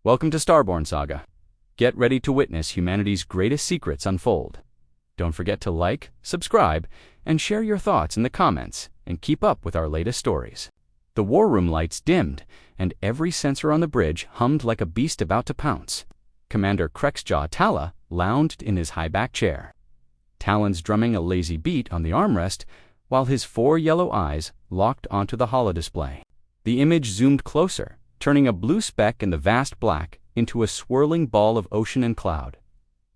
Welcome to Starborn Saga. Get ready to witness humanity's greatest secrets unfold. Don't forget to like, subscribe, and share your thoughts in the comments, and keep up with our latest stories. The war room lights dimmed, and every sensor on the bridge hummed like a beast about to pounce. Commander Crex Jaw Tala lounged in his high-back chair, talons drumming a lazy beat on the armrest, while his 4 yellow eyes locked onto the holodisplay. The image zoomed closer, turning a blue speck in the vast black into a swirling ball of ocean and cloud.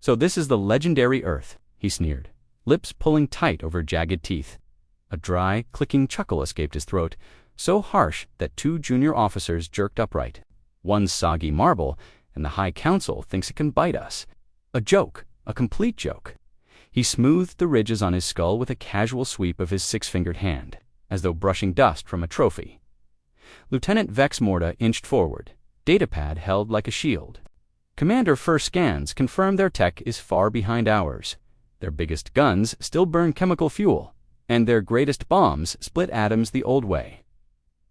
"So this is the legendary Earth," he sneered, lips pulling tight over jagged teeth. A dry, clicking chuckle escaped his throat, so harsh that 2 junior officers jerked upright. "One's soggy marble, and the High Council thinks it can bite us. A joke, a complete joke." He smoothed the ridges on his skull with a casual sweep of his 6-fingered hand, as though brushing dust from a trophy. Lieutenant Vex Morta inched forward, datapad held like a shield. Commander First scans confirm their tech is far behind ours. Their biggest guns still burn chemical fuel, and their greatest bombs split atoms the old way.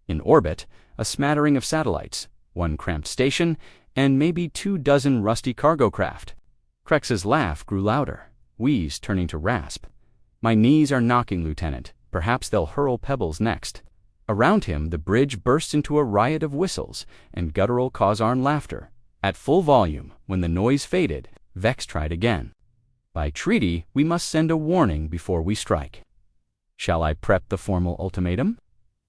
In orbit, a smattering of satellites, 1 cramped station, and maybe 24 rusty cargo craft. Crex's laugh grew louder, wheeze turning to rasp. "My knees are knocking, Lieutenant. Perhaps they'll hurl pebbles next." Around him, the bridge burst into a riot of whistles and guttural Khazarn laughter. At full volume, when the noise faded, Vex tried again. "By treaty, we must send a warning before we strike." "Shall I prep the formal ultimatum?"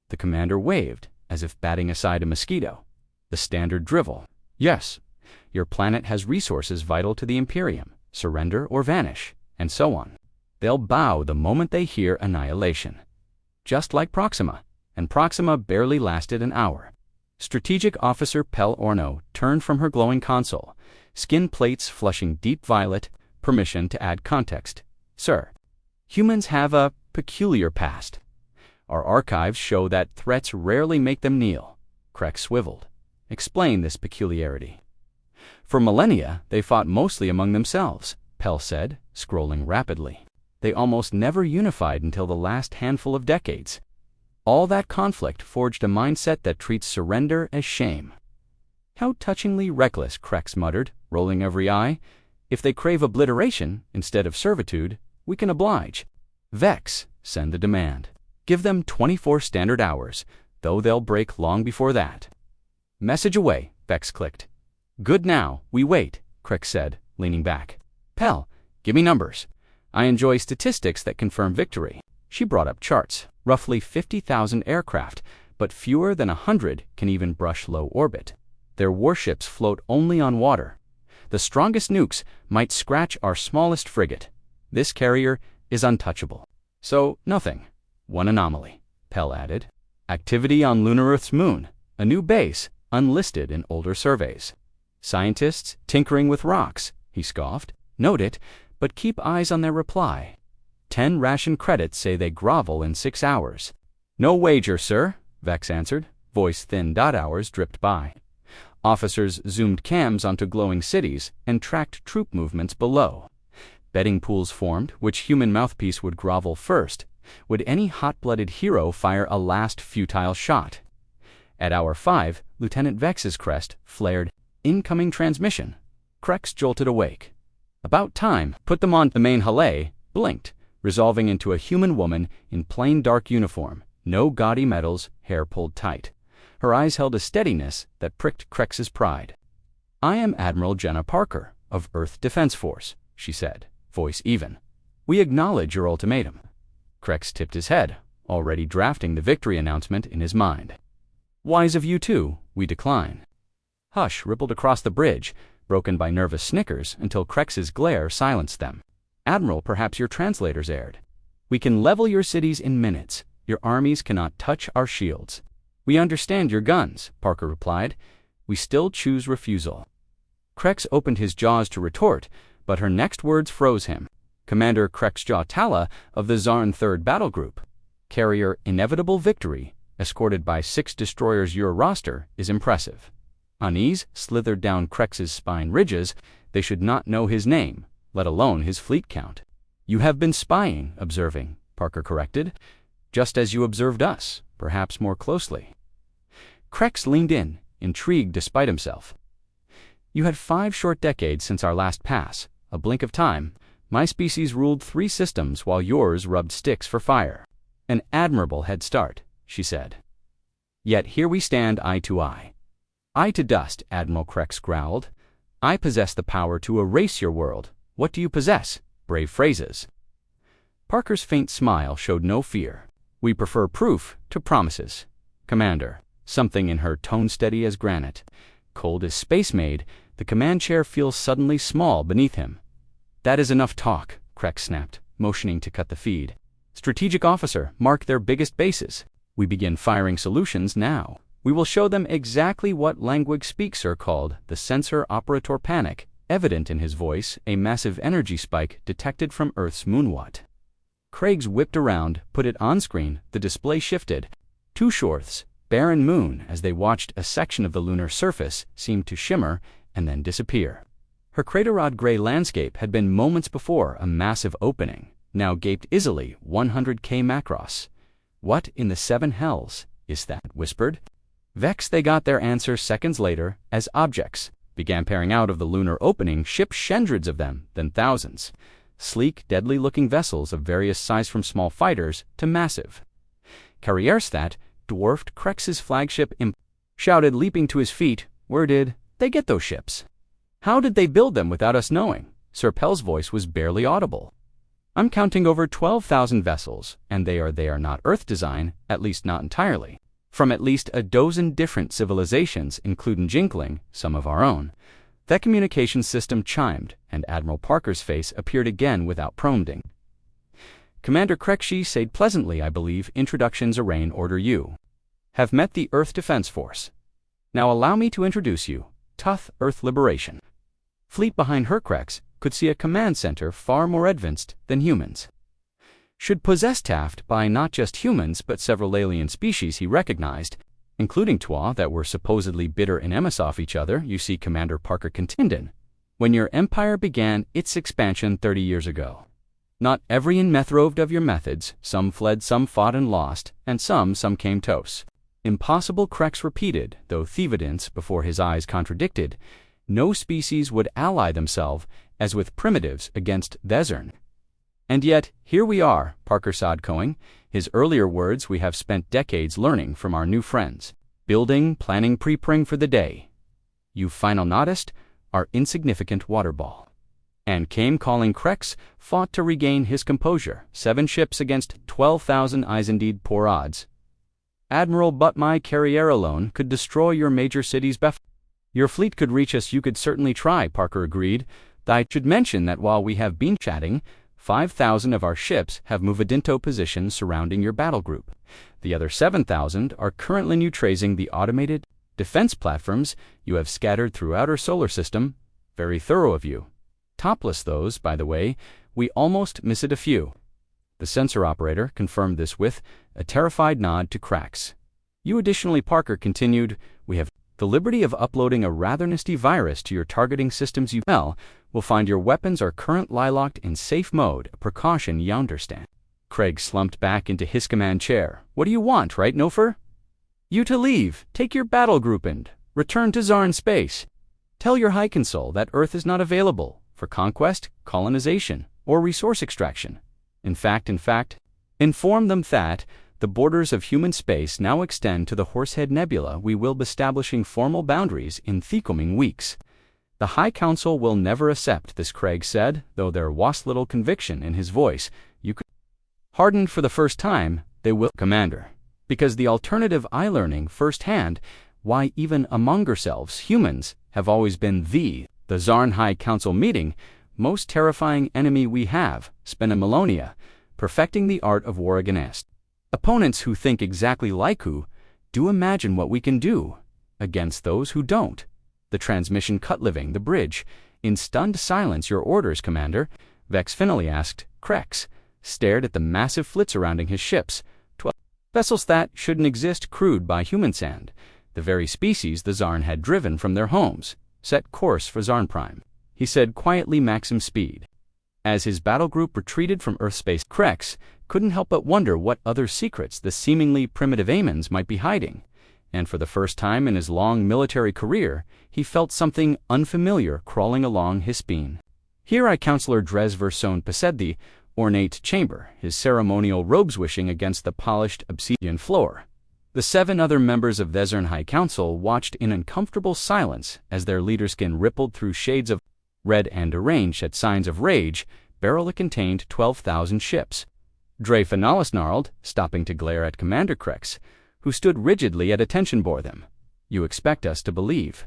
The commander waved, as if batting aside a mosquito. The standard drivel. "Yes. Your planet has resources vital to the Imperium. Surrender or vanish," and so on. They'll bow the moment they hear annihilation. Just like Proxima. And Proxima barely lasted an hour. Strategic Officer Pel Orno turned from her glowing console, skin plates flushing deep violet, permission to add context. "Sir, humans have a peculiar past. Our archives show that threats rarely make them kneel." Crex swiveled. "Explain this peculiarity." "For millennia, they fought mostly among themselves," Pel said, scrolling rapidly. "They almost never unified until the last handful of decades. All that conflict forged a mindset that treats surrender as shame." "How touchingly reckless," Crex muttered, rolling every eye. "If they crave obliteration instead of servitude, we can oblige." "Vex, send the demand. Give them 24 standard hours, though they'll break long before that." "Message away," Vex clicked. "Good now, we wait," Crex said, leaning back. "Pel, give me numbers. I enjoy statistics that confirm victory." She brought up charts. Roughly 50,000 aircraft, but fewer than 100 can even brush low orbit. Their warships float only on water. The strongest nukes might scratch our smallest frigate. This carrier is untouchable. "So, nothing. 1 anomaly," Pel added. "Activity on lunar Earth's moon, a new base, unlisted in older surveys. Scientists tinkering with rocks," he scoffed. "Note it, but keep eyes on their reply. 10 ration credits say they grovel in 6 hours. "No wager, sir," Vex answered, voice thin. Hours dripped by. Officers zoomed cams onto glowing cities and tracked troop movements below. Betting pools formed which human mouthpiece would grovel first. Would any hot-blooded hero fire a last futile shot? At hour 5, Lieutenant Vex's crest flared, "Incoming transmission." Crex jolted awake. "About time." Put them on. The main Halle blinked, resolving into a human woman in plain dark uniform, no gaudy medals, hair pulled tight. Her eyes held a steadiness that pricked Crex's pride. "I am Admiral Jenna Parker, of Earth Defense Force," she said, voice even. "We acknowledge your ultimatum." Crex tipped his head, already drafting the victory announcement in his mind. "Wise of you too, we decline." Hush rippled across the bridge, broken by nervous snickers until Crex's glare silenced them. "Admiral, perhaps your translators erred. We can level your cities in minutes. Your armies cannot touch our shields." "We understand your guns," Parker replied. "We still choose refusal." Crex opened his jaws to retort, but her next words froze him. "Commander Crex Jaw Tala of the Zarn 3rd Battle Group. Carrier Inevitable Victory, escorted by 6 destroyers your roster, is impressive." Unease slithered down Crex's spine ridges. They should not know his name, let alone his fleet count. "You have been spying, observing," Parker corrected. "Just as you observed us, perhaps more closely." Crex leaned in, intrigued despite himself. You had 5 short decades since our last pass, a blink of time. My species ruled 3 systems while yours rubbed sticks for fire. An admirable head start, she said. Yet here we stand eye to eye. Eye to dust, Admiral Crex growled. I possess the power to erase your world. What do you possess? Brave phrases. Parker's faint smile showed no fear. We prefer proof to promises, Commander. Something in her tone steady as granite. Cold as space-made, the command chair feels suddenly small beneath him. That is enough talk, Crex snapped, motioning to cut the feed. Strategic officer, mark their biggest bases. We begin firing solutions now. We will show them exactly what language speaks are called the sensor operator panic, evident in his voice, a massive energy spike detected from Earth's moonwatt. Craigs whipped around, put it on screen, the display shifted. 2 shorts, barren moon, as they watched a section of the lunar surface seem to shimmer and then disappear. Her crater-odd gray landscape had been moments before a massive opening, now gaped easily 100K macros. What in the 7 hells is that? Whispered. Vexed they got their answer seconds later as objects began peering out of the lunar opening, ships hundreds of them, then thousands. Sleek, deadly-looking vessels of various size from small fighters to massive. Carriers that dwarfed Crex's flagship shouted, leaping to his feet. Where did they get those ships? How did they build them without us knowing? Sir Pell's voice was barely audible. I'm counting over 12,000 vessels, and they are not Earth design, at least not entirely. From at least a dozen different civilizations, including Jinkling, some of our own. That communication system chimed, and Admiral Parker's face appeared again without prompting. Commander Crex said pleasantly, I believe introductions arraign order you. Have met the Earth Defense Force. Now allow me to introduce you. Tuth Earth Liberation. Fleet behind her Crex could see a command center far more advanced than humans. Should possess Taft by not just humans but several alien species he recognized, including Twa that were supposedly bitter and enemies off each other, you see Commander Parker contended. When your empire began its expansion 30 years ago. Not every inmethroved of your methods, some fled, some fought and lost, and some came tos. Impossible, Crex repeated, though evidence before his eyes contradicted. No species would ally themselves, as with primitives, against the Zarn. And yet, here we are, Parker sighed, echoing his earlier words. We have spent decades learning from our new friends, building, planning, preparing for the day. You final noticed, our insignificant water ball. And came calling. Crex fought to regain his composure. 7 ships against 12,000 eyes, indeed poor odds. Admiral, but my carrier alone could destroy your major cities. Your fleet could reach us. You could certainly try, Parker agreed. I should mention that while we have been chatting, 5,000 of our ships have moved into positions surrounding your battle group. The other 7,000 are currently neutralizing the automated defense platforms you have scattered throughout our solar system. Very thorough of you. Topless those, by the way. We almost missed a few. The sensor operator confirmed this with a terrified nod to Crex. You additionally, Parker continued, we have the liberty of uploading a rather nasty virus to your targeting systems. You will find your weapons are currently locked in safe mode, a precaution you understand. Craig slumped back into his command chair. What do you want, right, Nofer? You to leave, take your battle group and return to Zarn space. Tell your High Consul that Earth is not available for conquest, colonization, or resource extraction. In fact, inform them that the borders of human space now extend to the Horsehead Nebula. We will be establishing formal boundaries in the coming weeks. The High Council will never accept this, Craig said, though there was little conviction in his voice. You could hardened for the first time, they will, Commander. Because the alternative learning firsthand, why even among ourselves, humans, have always been the Zarn High Council meeting, most terrifying enemy we have, spent a millennia, perfecting the art of war against opponents who think exactly like who. Do imagine what we can do against those who don't. The transmission cut, leaving the bridge. In stunned silence, your orders, Commander, Vex finally asked. Crex stared at the massive fleet surrounding his ships. 12 vessels that shouldn't exist, crewed by human sand, the very species the Zarn had driven from their homes. Set course for Zarn Prime, he said quietly, maximum speed. As his battle group retreated from Earth space, Crex couldn't help but wonder what other secrets the seemingly primitive Amons might be hiding. and for the first time in his long military career, he felt something unfamiliar crawling along his spine. Here I Counselor Dres Verson passed the ornate chamber, his ceremonial robes wishing against the polished obsidian floor. The 7 other members of the Zarn High Council watched in uncomfortable silence as their leader's skin rippled through shades of red and arranged at signs of rage. Barrel it contained 12,000 ships. Dre Finalis snarled, stopping to glare at Commander Crex, who stood rigidly at attention before them. You expect us to believe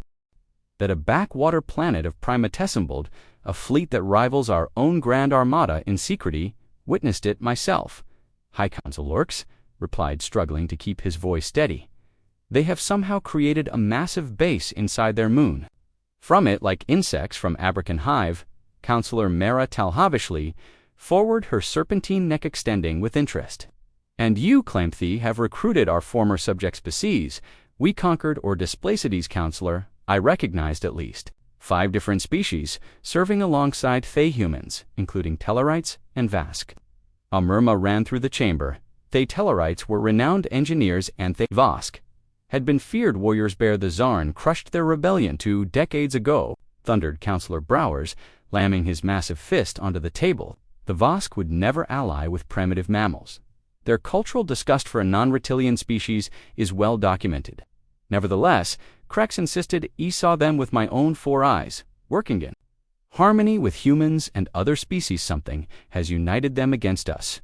that a backwater planet of primatesimbled, a fleet that rivals our own Grand Armada in secrecy, witnessed it myself. High Council Lorks, replied, struggling to keep his voice steady. They have somehow created a massive base inside their moon. From it, like insects from Abrakan Hive, Counselor Mara Talhavishli forward her serpentine neck extending with interest. And you, Clamthy, have recruited our former subject species. We conquered or displaced these, Counselor. I recognized at least 5 different species, serving alongside Thay humans, including Tellarites and Vask. A murmur ran through the chamber. Thay Tellarites were renowned engineers, and Thay Vask had been feared warriors. Bear the Zarn crushed their rebellion 2 decades ago, thundered Counselor Browers, slamming his massive fist onto the table. The Vask would never ally with primitive mammals. Their cultural disgust for a non-reptilian species is well documented. Nevertheless, Crex insisted he saw them with my own 4 eyes, working in harmony with humans and other species. Something has united them against us.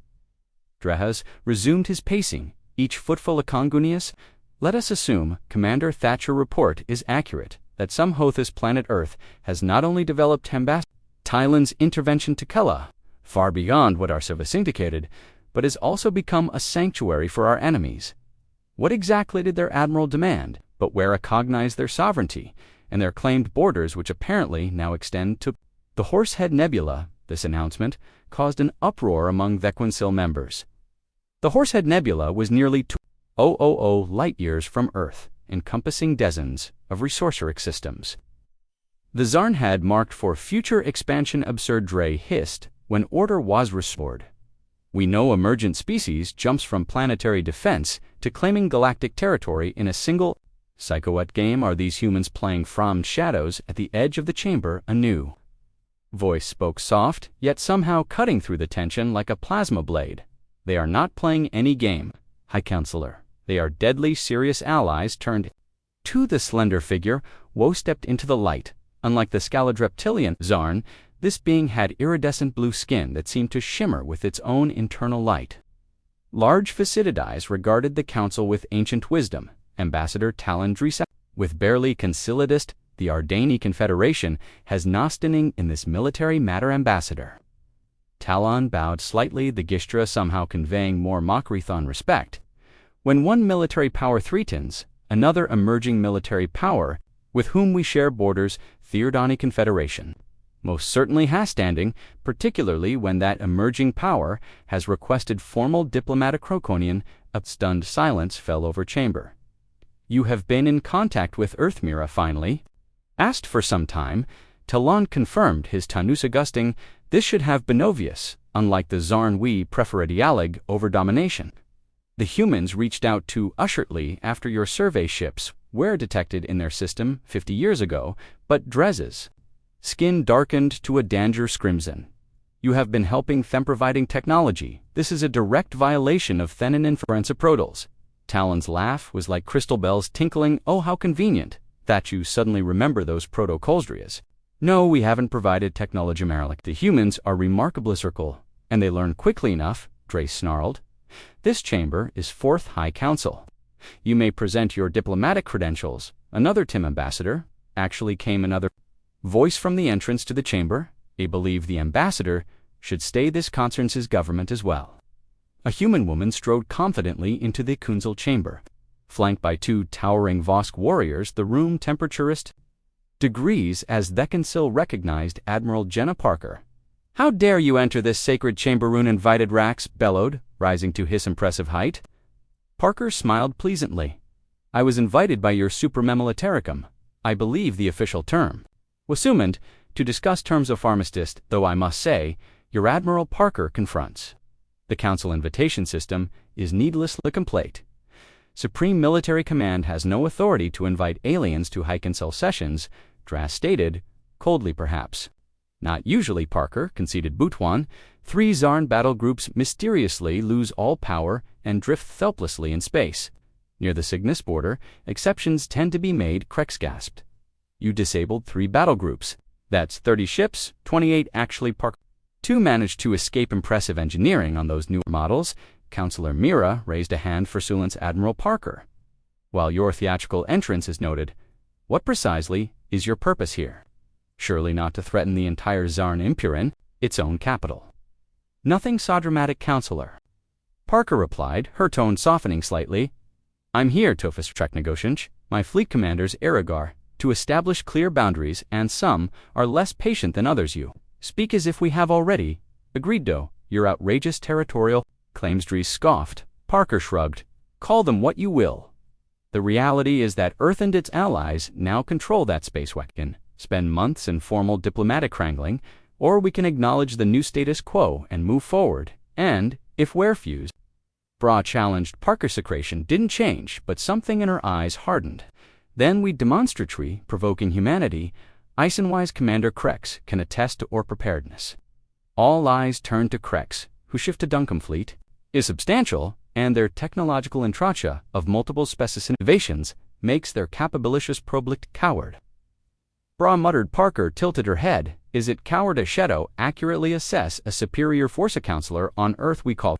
Drehas resumed his pacing, each footful incongruous. Let us assume Commander Thatcher report is accurate, that some Hothus planet Earth has not only developed Thailand's intervention to Kella, far beyond what our service indicated, but has also become a sanctuary for our enemies. What exactly did their admiral demand, but where recognize their sovereignty, and their claimed borders, which apparently now extend to the Horsehead Nebula? This announcement caused an uproar among the Council members. The Horsehead Nebula was nearly 2,000 light-years from Earth, encompassing dozens of resourceric systems. The Zarn had marked for future expansion. Absurd, Dre hissed, when order was restored. We know emergent species jumps from planetary defense to claiming galactic territory in a single psychoet game. Are these humans playing from shadows at the edge of the chamber? A new voice spoke, soft, yet somehow cutting through the tension like a plasma blade. They are not playing any game, High Counselor. They are deadly serious allies. Turned to the slender figure, Woe stepped into the light. Unlike the scaled reptilian Zarn, this being had iridescent blue skin that seemed to shimmer with its own internal light. Large faceted eyes regarded the council with ancient wisdom. Ambassador Talon Drisa, with barely conciliatist, the Ardani Confederation has nostening in this military matter. Ambassador Talon bowed slightly, the Gistra somehow conveying more mockery than respect. When one military power threatens another emerging military power with whom we share borders, the Ardani Confederation most certainly has standing, particularly when that emerging power has requested formal diplomatic Croconian. A stunned silence fell over chamber. You have been in contact with Earthmira finally? Asked for some time, Talon confirmed his Tanus Augusting. This should have been obvious. Unlike the Zarn, we prefer a dialogue over domination. The humans reached out to Ushertly after your survey ships were detected in their system 50 years ago, but Drez's skin darkened to a danger crimson. You have been helping them providing technology. This is a direct violation of Thenan inference protals. Talon's laugh was like crystal bells tinkling. Oh, how convenient that you suddenly remember those proto-Colsdrias. No, we haven't provided technology, Maralik. The humans are remarkably circle, and they learn quickly enough, Dre snarled. This chamber is 4th High Council. You may present your diplomatic credentials. Another Tim ambassador. Actually came another voice from the entrance to the chamber. I believe the ambassador should stay this conference's government as well. A human woman strode confidently into the council chamber. Flanked by 2 towering Vosk warriors, the room temperaturist degrees as the council recognized Admiral Jenna Parker. How dare you enter this sacred chamber? Uninvited Rax bellowed, rising to his impressive height. Parker smiled pleasantly. I was invited by your suprememilitericum, I believe the official term, was summoned to discuss terms of armistice, though I must say, your Admiral Parker confronts. The council invitation system is needlessly complete. Supreme Military Command has no authority to invite aliens to high-council sessions, Draz stated, coldly perhaps. Not usually, Parker, conceded Butuan. 3 Zarn battle groups mysteriously lose all power and drift helplessly in space. Near the Cygnus border, exceptions tend to be made, Crex gasped. You disabled 3 battle groups. That's 30 ships, 28 actually, Parker. 2 managed to escape impressive engineering on those new models. Counselor Mira raised a hand for Sulant's Admiral Parker. While your theatrical entrance is noted, what precisely is your purpose here? Surely not to threaten the entire Zarn Empire, its own capital. Nothing so dramatic, Counselor. Parker replied, her tone softening slightly. I'm here, Tofus Trek Negotiant, my fleet commanders Erigar, to establish clear boundaries, and some are less patient than others. You speak as if we have already agreed, though. Your outrageous territorial claims, Dries scoffed. Parker shrugged. Call them what you will. The reality is that Earth and its allies now control that space. We can spend months in formal diplomatic wrangling, or we can acknowledge the new status quo and move forward. And, if we're fused, Bra challenged. Parker's secretion didn't change, but something in her eyes hardened. Then we demonstratory, provoking humanity, Eisenwise Commander Crex can attest to our preparedness. All eyes turned to Crex, who shift to Duncombe fleet, is substantial, and their technological intracha of multiple species innovations makes their capabilitious problict coward. Bra muttered. Parker tilted her head. Is it coward a shadow accurately assess a superior force? A counselor on Earth we call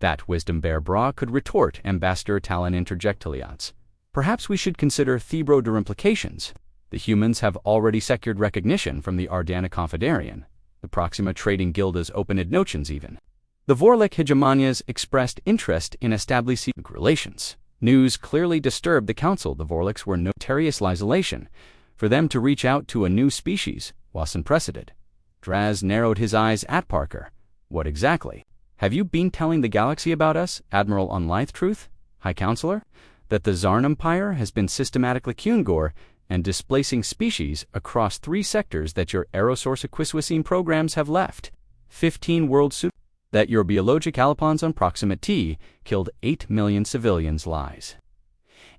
that wisdom bear, Bra could retort. Ambassador Talon interjectiliats. Perhaps we should consider Thebro implications. The humans have already secured recognition from the Ardana Confederian. The Proxima Trading Guild's opened notions even. The Vorlek hegemonias expressed interest in establishing relations. News clearly disturbed the council. The Vorleks were notorious isolation. For them to reach out to a new species was unprecedented. Draz narrowed his eyes at Parker. What exactly have you been telling the galaxy about us, Admiral? On Lithe Truth, High Counselor? That the Zarn Empire has been systematically Kungor and displacing species across 3 sectors, that your Aerosource Acquisition programs have left 15 world suits, that your biologic alipons on proximity killed 8 million civilians. Lies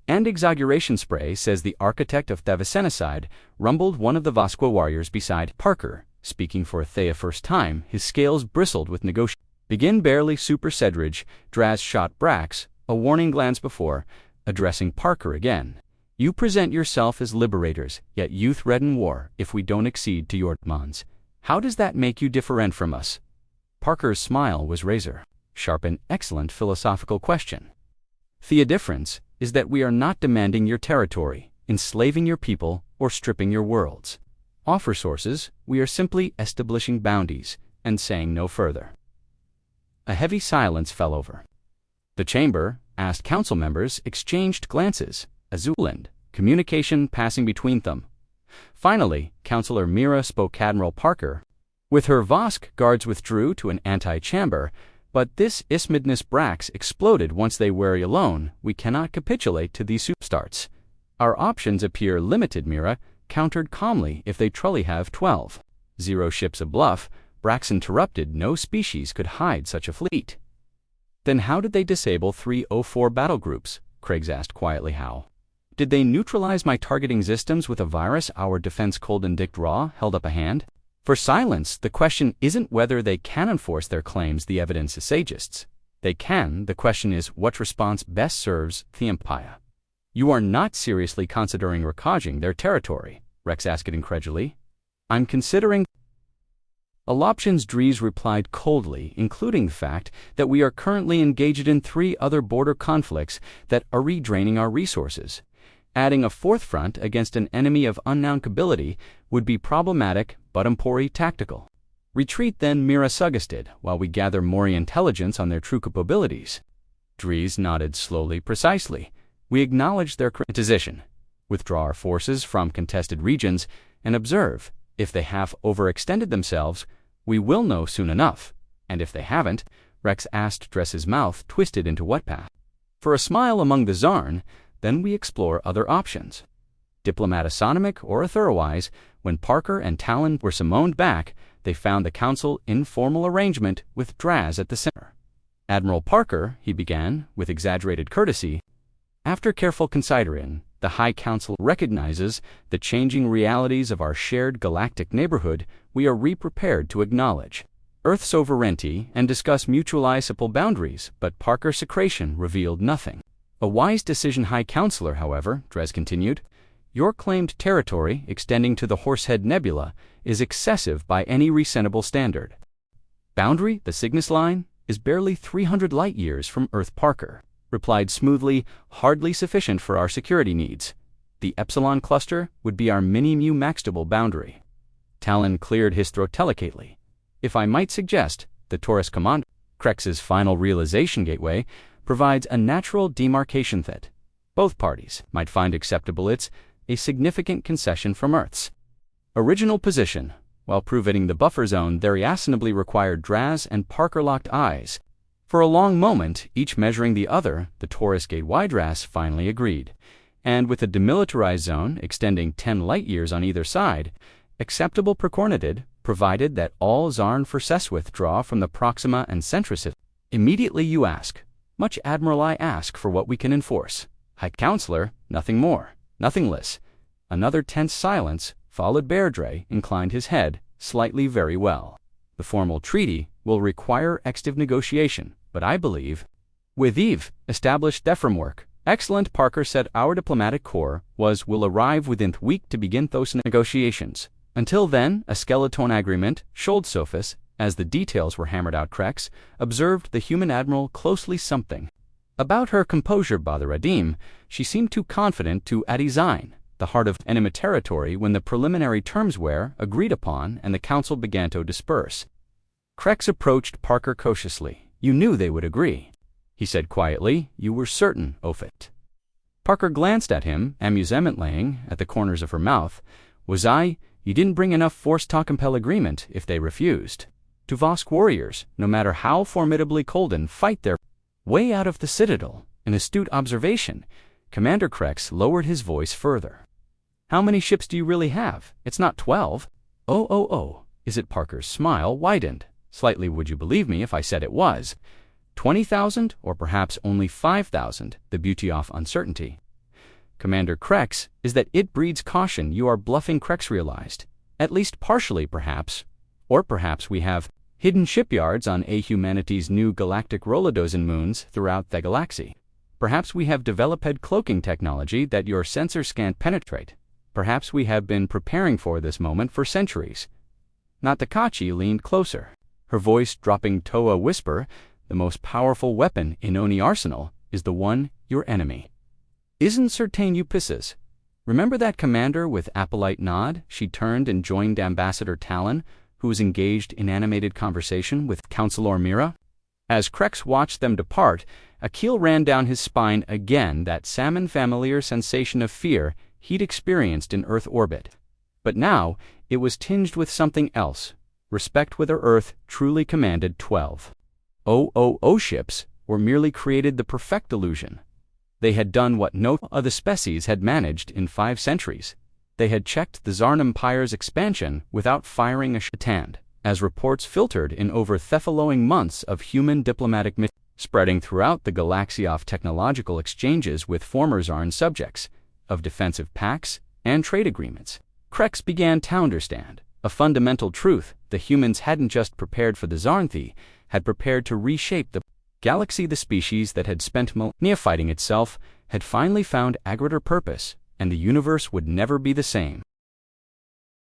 and exaggeration, spray, says the architect of Thevacenocide, rumbled one of the Vasqua warriors beside Parker. Speaking for Thea first time, his scales bristled with negotiation. Begin barely, Super Cedridge. Draz shot Brax a warning glance before addressing Parker again. You present yourself as liberators, yet you threaten war if we don't accede to your demands. How does that make you different from us? Parker's smile was razor sharp. An excellent philosophical question. The difference is that we are not demanding your territory, enslaving your people, or stripping your worlds. Offer sources, we are simply establishing boundaries and saying no further. A heavy silence fell over the chamber. Asked council members exchanged glances, Azuland, communication passing between them. Finally, Counselor Mira spoke. Admiral Parker. With her Vosk, guards withdrew to an anti-chamber, but this ismidness Brax exploded once they were alone. We cannot capitulate to these superstarts. Our options appear limited, Mira countered calmly. If they truly have 12 ships a bluff, Brax interrupted. No species could hide such a fleet. Then how did they disable 304 battle groups? Craigs asked quietly. How did they neutralize my targeting systems with a virus? Our defense cold and Dick Raw held up a hand. For silence, the question isn't whether they can enforce their claims, the evidence is sagists. They can, the question is what response best serves the Empire. You are not seriously considering recoging their territory, Rex asked incredulously. I'm considering all options, Dries replied coldly, including the fact that we are currently engaged in 3 other border conflicts that are redraining our resources. Adding a 4th front against an enemy of unknown ability would be problematic, but impori tactical. Retreat then, Mira suggested, while we gather more intelligence on their true capabilities. Dries nodded slowly. Precisely. We acknowledge their position. Withdraw our forces from contested regions and observe. If they have overextended themselves, we will know soon enough. And if they haven't, Rex asked. Dress's mouth twisted into what path? For a smile among the Zarn, then we explore other options. Diplomatic or otherwise, when Parker and Talon were summoned back, they found the council in formal arrangement with Draz at the center. Admiral Parker, he began, with exaggerated courtesy, After careful consideration, the High Council recognizes the changing realities of our shared galactic neighborhood. We are prepared to acknowledge Earth's sovereignty and discuss mutualizable boundaries, but Parker's secretion revealed nothing. A wise decision, High Counselor, however, Dres continued. Your claimed territory, extending to the Horsehead Nebula, is excessive by any reasonable standard. Boundary, the Cygnus line, is barely 300 light-years from Earth. Parker replied smoothly, hardly sufficient for our security needs. The Epsilon cluster would be our mini-mu maxable boundary. Talon cleared his throat delicately. If I might suggest, the Taurus Commander Crex's final realization gateway provides a natural demarcation that both parties might find acceptable. It's a significant concession from Earth's original position. While proving the buffer zone, there reasonably required Draz and Parker locked eyes. For a long moment, each measuring the other, the Taurus gateway Draz finally agreed. And with a demilitarized zone extending 10 light-years on either side, acceptable precoordinated, provided that all Zarn Empire withdraw from the Proxima and Centricity. Immediately you ask, much Admiral, I ask for what we can enforce. High Counselor, nothing more, nothing less. Another tense silence, followed. Bairdre inclined his head, slightly. Very well. The formal treaty will require active negotiation, but I believe with Eve established the framework. Excellent, Parker said. Our diplomatic corps will arrive within a week to begin those negotiations. Until then, a skeleton agreement, Schold Sophis, as the details were hammered out. Crex observed the human admiral closely. Something about her composure bothered him. She seemed too confident to design the heart of enemy territory when the preliminary terms were agreed upon and the council began to disperse. Crex approached Parker cautiously. You knew they would agree, he said quietly. You were certain of it. Parker glanced at him, amusement laying at the corners of her mouth. Was I? You didn't bring enough force to compel agreement if they refused. To Vosk warriors, no matter how formidably Colden, fight their way out of the Citadel. An astute observation. Commander Crex lowered his voice further. How many ships do you really have? It's not 12. Oh. Is it? Parker's smile widened slightly. Would you believe me if I said it was 20,000 or perhaps only 5,000? The beauty of uncertainty, Commander Crex, is that it breeds caution. You are bluffing, Crex realized. At least partially, perhaps. Or perhaps we have hidden shipyards on humanity's new galactic Rolodozen moons throughout the galaxy. Perhaps we have developed cloaking technology that your sensors can't penetrate. Perhaps we have been preparing for this moment for centuries. Not. Takachi leaned closer, her voice dropping to a whisper. The most powerful weapon in Oni arsenal is the one your enemy isn't certain you pisses. Remember that, Commander? With a polite nod, she turned and joined Ambassador Talon, who was engaged in animated conversation with Counselor Mira. As Crex watched them depart, a chill ran down his spine again, that salmon familiar sensation of fear he'd experienced in Earth orbit. But now it was tinged with something else, respect. Whether Earth truly commanded 12 ships or merely created the perfect illusion. They had done what no other species had managed in 5 centuries. They had checked the Zarn Empire's expansion without firing a shot. As reports filtered in over the following months of human diplomatic spreading throughout the galaxy of technological exchanges with former Zarn subjects, of defensive pacts and trade agreements, Crex began to understand a fundamental truth. The humans hadn't just prepared for the Zarnthi, had prepared to reshape the galaxy. The species that had spent millennia fighting itself had finally found a greater purpose, and the universe would never be the same.